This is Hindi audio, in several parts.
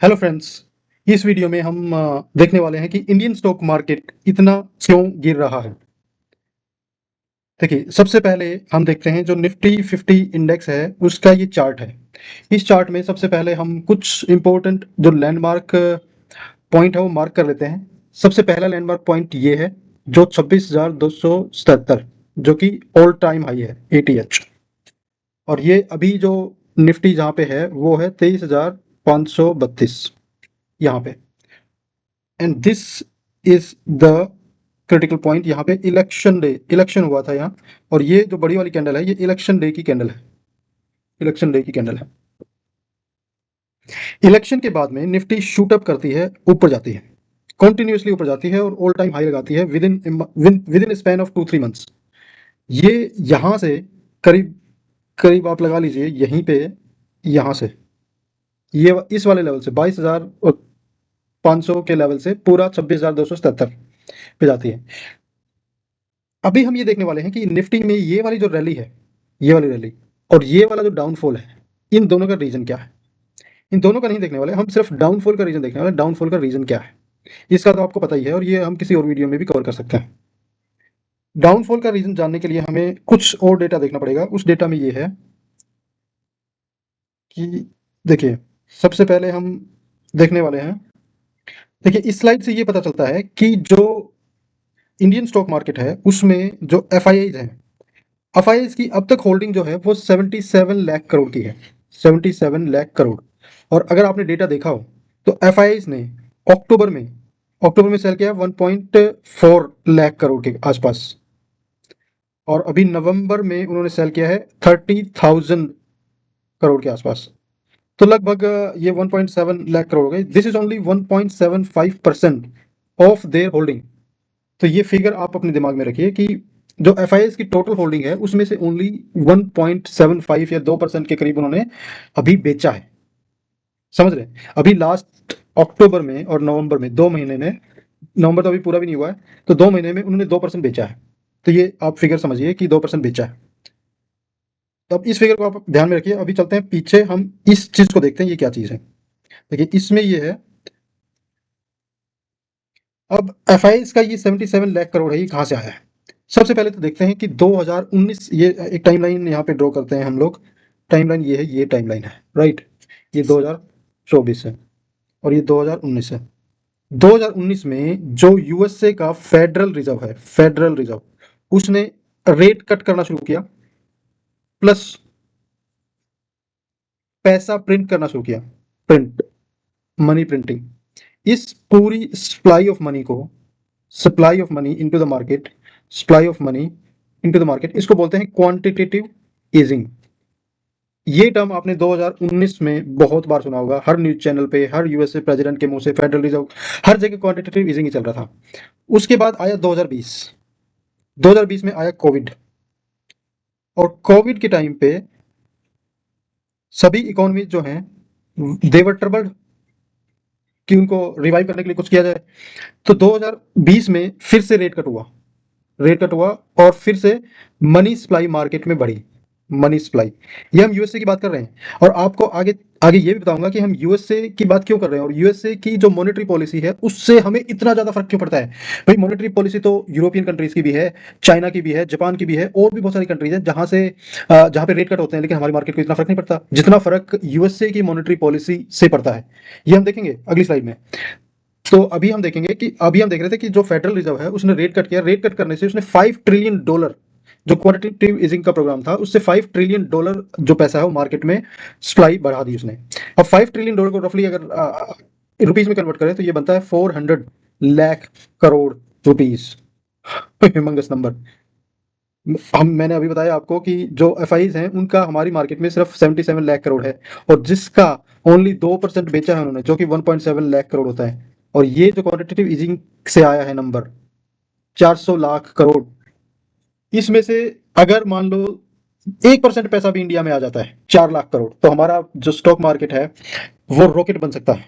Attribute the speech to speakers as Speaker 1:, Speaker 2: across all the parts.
Speaker 1: Hello friends. इस वीडियो में हम देखने वाले हैं कि इंडियन स्टॉक मार्केट इतना क्यों गिर रहा है। देखिए, सबसे पहले हम देखते हैं जो निफ्टी 50 इंडेक्स है उसका ये चार्ट है। इस चार्ट में सबसे पहले हम कुछ इंपॉर्टेंट जो लैंडमार्क पॉइंट है वो मार्क कर लेते हैं। सबसे पहला लैंडमार्क पॉइंट ये है जो 26,277 जो कि ऑल टाइम हाई है ATH। और ये अभी जो निफ्टी जहाँ पे है वो है 23,532 यहाँ पे। And this is the critical point. यहाँ पे इलेक्शन हुआ था यहाँ, और ये जो बड़ी वाली कैंडल है ये इलेक्शन डे की कैंडल है। इलेक्शन डे की कैंडल है। इलेक्शन के बाद में निफ्टी शूट अप करती है, ऊपर जाती है, कॉन्टिन्यूसली ऊपर जाती है और ऑल टाइम हाई लगाती है with in span of 2-3 months. ये यहाँ से करीब करीब आप लगा लीजिए यहीं पे, यहाँ से ये इस वाले लेवल से 22,500 के लेवल से पूरा 26,277 पे जाती है। अभी हम ये देखने वाले हैं कि निफ्टी में ये वाली जो रैली है, ये वाली रैली और ये वाला जो डाउनफॉल है, इन दोनों का रीजन क्या है। इन दोनों का नहीं देखने वाले, हम सिर्फ डाउनफॉल का रीजन देखने वाले। डाउनफॉल का रीजन क्या है इसका तो आपको पता ही है, और ये हम किसी और वीडियो में भी कवर कर सकते हैं। डाउनफॉल का रीजन जानने के लिए हमें कुछ और डेटा देखना पड़ेगा। उस डेटा में ये है कि देखिए, सबसे पहले हम देखने वाले हैं, देखिए इस स्लाइड से ये पता चलता है कि जो इंडियन स्टॉक मार्केट है उसमें जो FIIs हैं, FIIs की अब तक होल्डिंग जो है वो 77 लाख करोड़ की है। 77 लाख करोड़। और अगर आपने डेटा देखा हो तो FIIs ने अक्टूबर में अक्टूबर में सेल किया 1.4 लाख करोड़ के आसपास, और अभी नवंबर में उन्होंने सेल किया है 30,000 करोड़ के आसपास। तो लगभग ये 1.7 लाख करोड़ हो गए। This is only 1.75% of their holding. तो ये फिगर आप अपने दिमाग में रखिए कि जो FIIs की टोटल होल्डिंग है उसमें से ओनली 1.75 या 2% के करीब उन्होंने अभी बेचा है। समझ रहे हैं? अभी लास्ट अक्टूबर में और नवंबर में 2 महीने में, नवंबर तो अभी पूरा भी नहीं हुआ है, तो 2 महीने में उन्होंने 2% बेचा है। तो ये आप फिगर समझिए कि 2% बेचा है। तो अब इस फिगर को आप ध्यान में रखिए। अभी चलते हैं पीछे, हम इस चीज को देखते हैं ये क्या चीज है। देखिए इसमें ये है, अब FIIs का ये 77 लाख करोड़ है, ये कहाँ से आया है। सबसे पहले तो देखते हैं कि 2019, ये एक टाइमलाइन यहाँ पे ड्रॉ करते हैं हम लोग। टाइमलाइन ये है, ये टाइमलाइन है, राइट। ये 2024 है और ये 2019 है। 2019 में जो USA का फेडरल रिजर्व है, फेडरल रिजर्व, उसने रेट कट करना शुरू किया, प्लस पैसा प्रिंट करना शुरू किया। Print, money printing. इस पूरी supply of money into the market, supply of money into the market, इसको बोलते हैं क्वांटिटेटिव ईजिंग। ये टर्म आपने 2019 में बहुत बार सुना होगा, हर न्यूज चैनल पे, हर USA प्रेसिडेंट के मुंह से, फेडरल रिजर्व, हर जगह क्वांटिटेटिव ईजिंग ही चल रहा था। उसके बाद आया 2020 में आया कोविड, और कोविड के टाइम पे सभी इकोनॉमीज जो हैं देवर ट्रबल्ड कि उनको रिवाइव करने के लिए कुछ किया जाए। तो 2020 में फिर से रेट कट हुआ और फिर से मनी सप्लाई मार्केट में बढ़ी। मनी सप्लाई, ये हम USA की बात कर रहे हैं, और आपको आगे आगे ये भी बताऊंगा कि हम USA की बात क्यों कर रहे हैं, और USA की जो मॉनेटरी पॉलिसी है उससे हमें इतना ज्यादा फर्क क्यों पड़ता है। भाई मॉनेटरी पॉलिसी तो यूरोपियन कंट्रीज की भी है, चाइना की भी है, जापान की भी है, और भी बहुत सारी कंट्रीज हैं जहां पे रेट कट होते हैं, लेकिन हमारी मार्केट को इतना फर्क नहीं पड़ता जितना फर्क USA की मॉनेटरी पॉलिसी से पड़ता है। ये हम देखेंगे अगली स्लाइड में। तो अभी हम देखेंगे कि अभी हम देख रहे थे कि जो फेडरल रिजर्व है उसने रेट कट किया। रेट कट करने से उसने $5 ट्रिलियन, जो क्वांटिटेटिव ईजिंग का प्रोग्राम था, उससे $5 ट्रिलियन जो पैसा है वो मार्केट में सप्लाई बढ़ा दी उसने। अब $5 ट्रिलियन को रफली अगर रुपीज में कन्वर्ट करें तो ये बनता है 400 lakh crore rupees. Humongous number. मैंने अभी बताया आपको कि जो FIIs हैं उनका हमारी मार्केट में सिर्फ 77 लाख करोड़ है, और जिसका ओनली 2% बेचा है उन्होंने, जो कि 1.7 लाख करोड़ होता है। और ये जो क्वांटिटेटिव ईजिंग से आया है नंबर 400 लाख करोड़, इसमें से अगर मान लो 1% पैसा भी इंडिया में आ जाता है, 4 लाख करोड़, तो हमारा जो स्टॉक मार्केट है वो रॉकेट बन सकता है।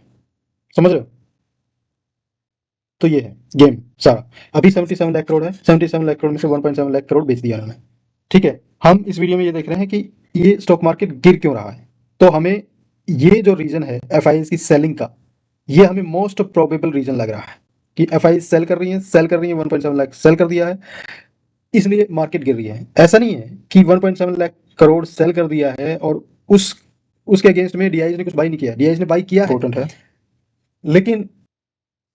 Speaker 1: समझ रहे हो? तो ये है गेम सारा। अभी 77 लाख करोड़ है, 77 लाख करोड़ में से 1.7 लाख करोड़ बेच दिया उन्होंने। ठीक है, हम इस वीडियो में ये देख रहे हैं कि ये स्टॉक मार्केट गिर क्यों रहा है। तो हमें ये जो रीजन है FIIs की सेलिंग का, ये हमें मोस्ट प्रोबेबल रीजन लग रहा है कि एफआई सेल कर रही है 1.7 लाख सेल कर दिया है, इसलिए मार्केट गिर रही है। ऐसा नहीं है कि 1.7 लाख करोड़ सेल कर दिया है और उस उसके अगेंस्ट में डीआईज ने कुछ बाई नहीं किया। डीआईज ने बाई किया है, इम्पोर्टेंट है। लेकिन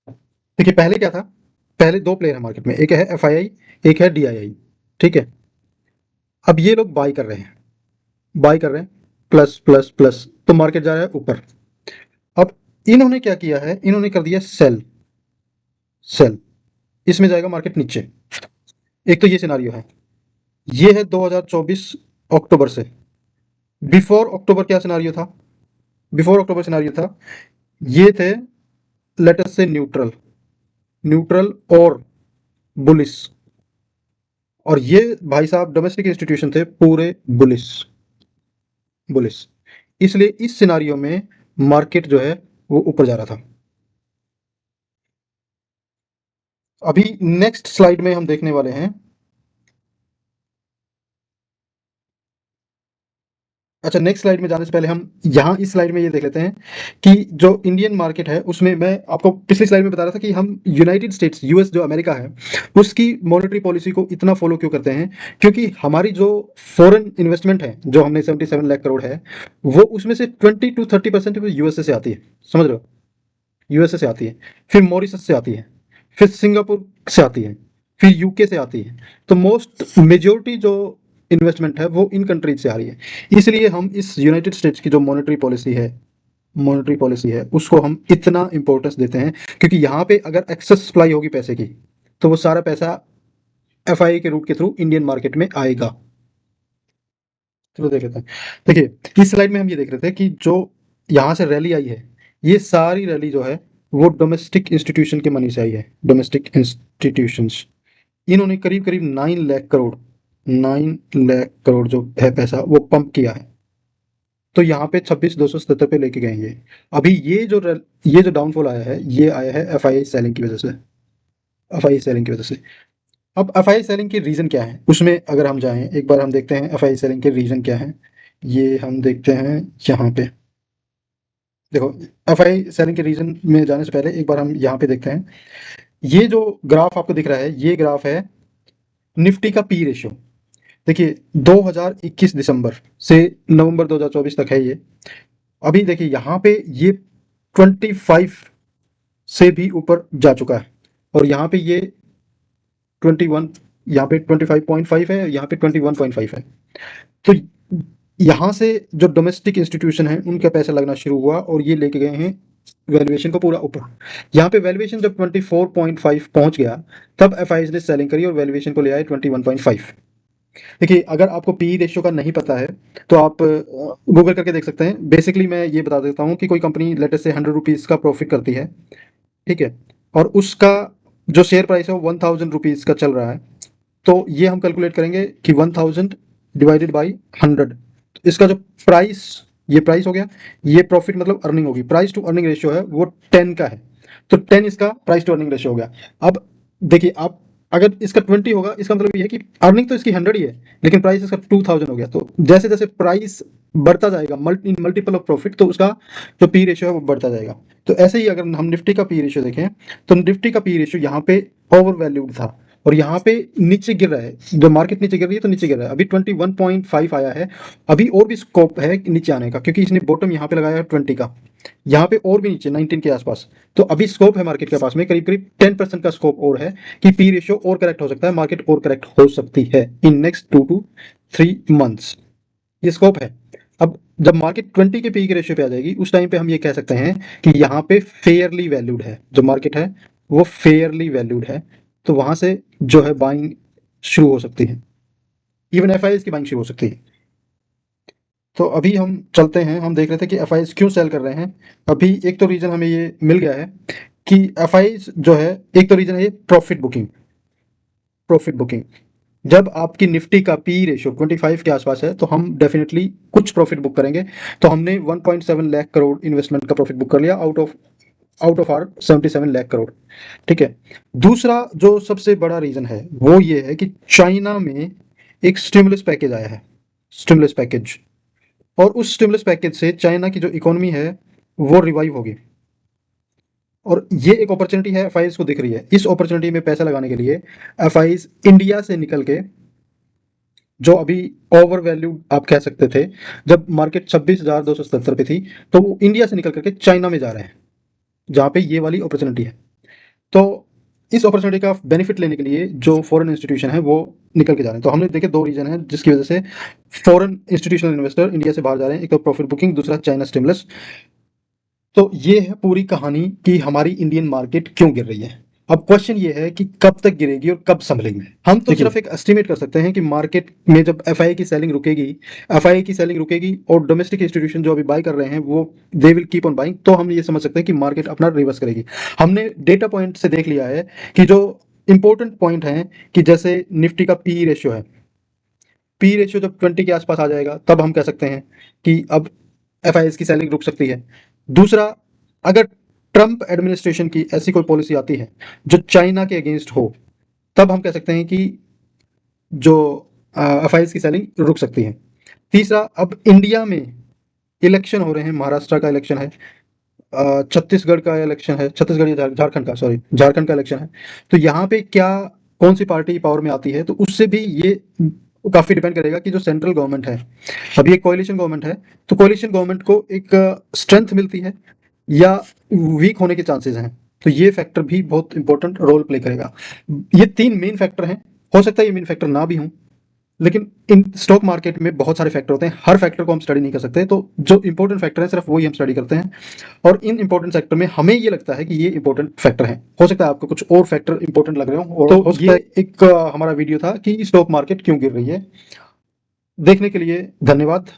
Speaker 1: देखिए पहले क्या था, पहले दो प्लेयर है मार्केट में, एक है एफआईआई, एक है डीआईआई, ठीक है। अब ये लोग बाई कर रहे हैं, बाई कर रहे हैं, प्लस प्लस प्लस, तो मार्केट जा रहा है ऊपर। अब इन्होंने क्या किया है, इन्होंने कर दिया सेल, सेल, इसमें जाएगा मार्केट नीचे। एक तो ये सिनारियो है, ये है 2024 अक्टूबर से। बिफोर अक्टूबर क्या सिनारियो था, बिफोर अक्टूबर सिनारियो था, ये थे लेटस से न्यूट्रल, न्यूट्रल और बुलिश, और ये भाई साहब डोमेस्टिक इंस्टीट्यूशन थे पूरे बुलिश, बुलिश। इसलिए इस सिनारियो में मार्केट जो है वो ऊपर जा रहा था। अभी नेक्स्ट स्लाइड में हम देखने वाले हैं, अच्छा नेक्स्ट स्लाइड में जाने से पहले हम यहाँ इस स्लाइड में ये देख लेते हैं कि जो इंडियन मार्केट है उसमें, मैं आपको पिछली स्लाइड में बता रहा था कि हम यूनाइटेड स्टेट्स, यूएस जो अमेरिका है, उसकी मॉनेटरी पॉलिसी को इतना फॉलो क्यों करते हैं, क्योंकि हमारी जो फॉरेन इन्वेस्टमेंट है जो हमने 77 लाख करोड़ है, वो उसमें से 20 to 30% यूएसए से आती है, समझ रहे हो, यूएसए से आती है, फिर मॉरिशस से आती है, फिर सिंगापुर से आती है, फिर यूके से आती है। तो मोस्ट मेजोरिटी जो इन्वेस्टमेंट है वो इन कंट्रीज से आ रही है। इसलिए हम इस यूनाइटेड स्टेट्स की जो मॉनेटरी पॉलिसी है, मॉनेटरी पॉलिसी है, उसको हम इतना इंपॉर्टेंस देते हैं, क्योंकि यहाँ पे अगर एक्सेस सप्लाई होगी पैसे की, तो वो सारा पैसा एफआई के रूट के थ्रू इंडियन मार्केट में आएगा। चलो देख लेते हैं। देखिए इस स्लाइड में हम ये देख रहे थे कि जो यहाँ से रैली आई है, ये सारी रैली जो है वो डोमेस्टिक इंस्टीट्यूशन के मनी से आई है, डोमेस्टिक इंस्टीट्यूशंस। इन्होंने करीब करीब 9 लाख करोड़, 9 लाख करोड़ जो है पैसा वो पंप किया है। तो यहाँ पे 26,277 पे लेके गए ये। अभी ये जो डाउनफॉल आया है, ये आया है एफआईआई सेलिंग की वजह से, एफआईआई सेलिंग की वजह से। अब एफआईआई सेलिंग के रीजन क्या है, उसमें अगर हम जाएं एक बार हम देखते हैं एफआईआई सेलिंग के रीजन क्या है। ये हम देखते हैं यहाँ पे, देखो एफआईआई सेलिंग के रीजन में जाने से पहले एक बार हम यहाँ पे देखते हैं। ये जो ग्राफ आपको दिख रहा है, ये ग्राफ है निफ्टी का पी रेशियो। देखिए 2021 दिसंबर से नवंबर 2024 तक है ये। अभी देखिए यहाँ पे ये 25 से भी ऊपर जा चुका है, और यहाँ पे ये 21, यहाँ पे 25.5 है, यहाँ पे 21.5 है। तो यहाँ से जो डोमेस्टिक इंस्टीट्यूशन है उनका पैसा लगना शुरू हुआ और ये लेके गए हैं वैल्यूएशन को पूरा ऊपर। यहाँ पे वैल्यूएशन जब 24.5 पहुंच गया, तब एफआईज ने सेलिंग करी और वैल्यूएशन को ले आए 21.5। देखिए अगर आपको पी रेशियो का नहीं पता है तो आप गूगल करके देख सकते हैं। बेसिकली मैं ये बता देता हूँ कि कोई कंपनी लेटेस्ट से 100 रुपीज़ का प्रॉफिट करती है, ठीक है, और उसका जो शेयर प्राइस है वो 1000 रुपीज़ का चल रहा है, तो ये हम कैलकुलेट करेंगे कि 1000 डिवाइडेड बाई 100, इसका जो प्राइस, ये प्राइस हो गया, ये प्रॉफिट मतलब अर्निंग होगी, प्राइस टू अर्निंग रेशियो है वो 10 का है, तो 10 इसका प्राइस टू अर्निंग रेशियो हो गया। अब देखिए आप, अगर इसका 20 होगा, इसका मतलब ये है कि अर्निंग तो इसकी 100 ही है, लेकिन प्राइस इसका 2000 हो गया। तो जैसे जैसे प्राइस बढ़ता जाएगा इन मल्टीपल ऑफ प्रॉफिट, तो उसका जो पी रेशियो है वो बढ़ता जाएगा। तो ऐसे ही अगर हम निफ्टी का पी रेशियो देखें, तो निफ्टी का पी रेशियो यहाँ पे ओवर वैल्यूड था, और यहाँ पे नीचे गिर रहा है, जो मार्केट नीचे गिर रही है तो नीचे गिर रहा है। अभी 21.5 आया है, अभी और भी स्कोप है नीचे आने का, क्योंकि इसने बॉटम यहाँ पे लगाया है 20 का, यहाँ पे और भी नीचे 19 के आसपास। तो अभी स्कोप है मार्केट के पास में करीब करीब 10% का स्कोप और है कि पी रेशियो और करेक्ट हो सकता है, मार्केट और करेक्ट हो सकती है इन नेक्स्ट 2 to 3 मंथ्स, ये स्कोप है। अब जब मार्केट 20 के पी की रेशियो पे आ जाएगी, उस टाइम पे हम ये कह सकते हैं कि यहाँ पे फेयरली वैल्यूड है, जो मार्केट है वो फेयरली वैल्यूड है, तो वहां से जो है बाइंग शुरू हो सकती है, इवन एफआईएस की बाइंग शुरू हो सकती है। तो अभी हम चलते हैं, हम देख रहे थे कि एफआईएस क्यों सेल कर रहे हैं। अभी एक तो रीजन हमें ये मिल गया है कि एफआईएस जो है, एक तो रीजन है ये प्रॉफिट बुकिंग, प्रॉफिट बुकिंग। जब आपकी निफ्टी का पी रेशियो 25 के आसपास है, तो हम डेफिनेटली कुछ प्रॉफिट बुक करेंगे। तो हमने 1.7 लाख करोड़ इन्वेस्टमेंट का प्रॉफिट बुक कर लिया out of our 77 lakh crore, ठीक है। दूसरा जो सबसे बड़ा रीजन है वो ये है कि चाइना में एक स्टिमुलस पैकेज आया है, स्टिमुलस पैकेज, और उस स्टिमुलस पैकेज से चाइना की जो इकोनॉमी है वो रिवाइव होगी, और ये एक अपॉर्चुनिटी है, एफआईज को दिख रही है। इस अपॉर्चुनिटी में पैसा लगाने के लिए एफआईज इंडिया से निकल के, जो अभी ओवर वैल्यू आप कह सकते थे, जब मार्केट 26,277 पे थी, तो वो इंडिया से निकल करके चाइना में जा रहे हैं, जहाँ पे ये वाली अपॉर्चुनिटी है। तो इस अपॉर्चुनिटी का बेनिफिट लेने के लिए जो फॉरेन इंस्टीट्यूशन है वो निकल के जा रहे हैं। तो हमने देखे 2 रीजन है जिसकी वजह से फॉरेन इंस्टीट्यूशनल इन्वेस्टर इंडिया से बाहर जा रहे हैं, एक तो प्रॉफिट बुकिंग, दूसरा चाइना स्टिमुलस। तो ये है पूरी कहानी कि हमारी इंडियन मार्केट क्यों गिर रही है। अब क्वेश्चन ये है कि कब तक गिरेगी और कब संभलेगी। हम तो सिर्फ एक एस्टिमेट कर सकते हैं कि मार्केट में जब एफआईआई की सेलिंग रुकेगी और डोमेस्टिक इंस्टीट्यूशन जो अभी बाय कर रहे हैं वो they will keep on buying, तो हम ये समझ सकते हैं कि मार्केट अपना रिवर्स करेगी। हमने डेटा पॉइंट से देख लिया है कि जो इंपॉर्टेंट पॉइंट है कि जैसे निफ्टी का पी रेशियो है, पी रेशियो जब 20 के आसपास आ जाएगा तब हम कह सकते हैं कि अब एफआईआई की सेलिंग रुक सकती है। दूसरा, अगर ट्रंप एडमिनिस्ट्रेशन की ऐसी कोई पॉलिसी आती है जो चाइना के अगेंस्ट हो, तब हम कह सकते हैं कि जो एफआईआई की सेलिंग रुक सकती है। तीसरा, अब इंडिया में इलेक्शन हो रहे हैं, महाराष्ट्र का इलेक्शन है, छत्तीसगढ़ का इलेक्शन है, छत्तीसगढ़ या झारखंड का, सॉरी झारखंड का इलेक्शन है। तो यहाँ पे क्या कौन सी पार्टी पावर में आती है, तो उससे भी ये काफी डिपेंड करेगा कि जो सेंट्रल गवर्नमेंट है, अभी एक कोalition गवर्नमेंट है, तो कोalition गवर्नमेंट को एक स्ट्रेंथ मिलती है या वीक होने के चांसेस हैं। तो ये फैक्टर भी बहुत इंपॉर्टेंट रोल प्ले करेगा। ये 3 मेन फैक्टर हैं, हो सकता है ये मेन फैक्टर ना भी हों, लेकिन इन स्टॉक मार्केट में बहुत सारे फैक्टर होते हैं, हर फैक्टर को हम स्टडी नहीं कर सकते। तो जो इंपॉर्टेंट फैक्टर है सिर्फ वही हम स्टडी करते हैं, और इन इंपॉर्टेंट सेक्टर में हमें ये लगता है कि ये इंपॉर्टेंट फैक्टर हैं। हो सकता है आपको कुछ और फैक्टर इंपॉर्टेंट लग रहे हो। तो ये एक हमारा वीडियो था कि स्टॉक मार्केट क्यों गिर रही है। देखने के लिए धन्यवाद।